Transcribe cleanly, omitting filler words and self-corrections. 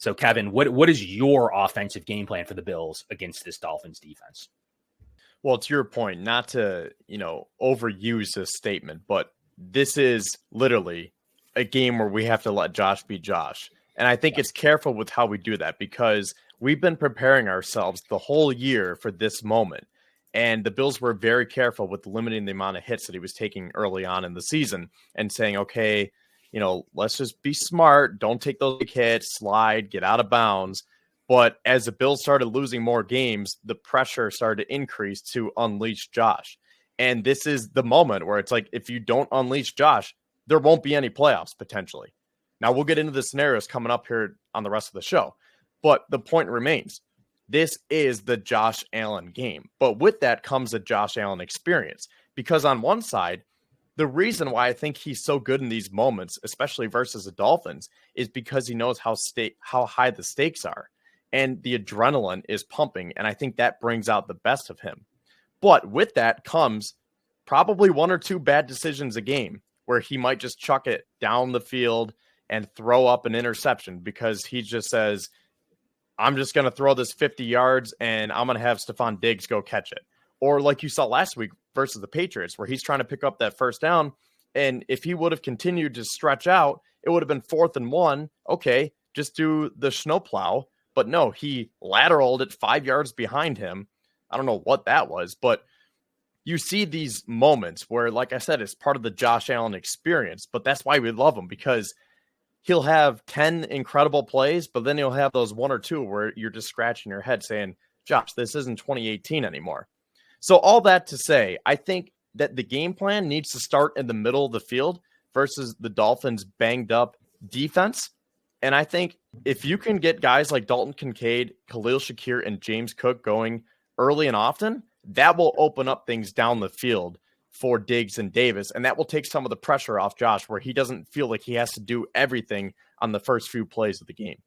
So, Kevin, what is your offensive game plan for the Bills against this Dolphins defense? Well, to your point, not to, overuse this statement, but this is literally a game where we have to let Josh be Josh. And I think it's careful with how we do that because we've been preparing ourselves the whole year for this moment. And the Bills were very careful with limiting the amount of hits that he was taking early on in the season and saying, okay, let's just be smart. Don't take those big hits, slide, get out of bounds. But as the Bills started losing more games, the pressure started to increase to unleash Josh. And this is the moment where it's like, if you don't unleash Josh, there won't be any playoffs potentially. Now, we'll get into the scenarios coming up here on the rest of the show. But the point remains, this is the Josh Allen game. But with that comes a Josh Allen experience. Because on one side, the reason why I think he's so good in these moments, especially versus the Dolphins, is because he knows how high the stakes are. And the adrenaline is pumping. And I think that brings out the best of him. But with that comes probably one or two bad decisions a game where he might just chuck it down the field and throw up an interception because he just says, I'm just going to throw this 50 yards and I'm going to have Stephon Diggs go catch it. Or like you saw last week versus the Patriots, where he's trying to pick up that first down. And if he would have continued to stretch out, it would have been 4th and 1. Okay, just do the snowplow. But no, he lateraled it 5 yards behind him. I don't know what that was, but you see these moments where, like I said, it's part of the Josh Allen experience. But that's why we love him, because he'll have 10 incredible plays, but then he'll have those one or two where you're just scratching your head saying, Josh, this isn't 2018 anymore. So all that to say, I think that the game plan needs to start in the middle of the field versus the Dolphins' banged up defense. And I think if you can get guys like Dalton Kincaid, Khalil Shakir, and James Cook going early and often, that will open up things down the field for Diggs and Davis, and that will take some of the pressure off Josh, where he doesn't feel like he has to do everything on the first few plays of the game.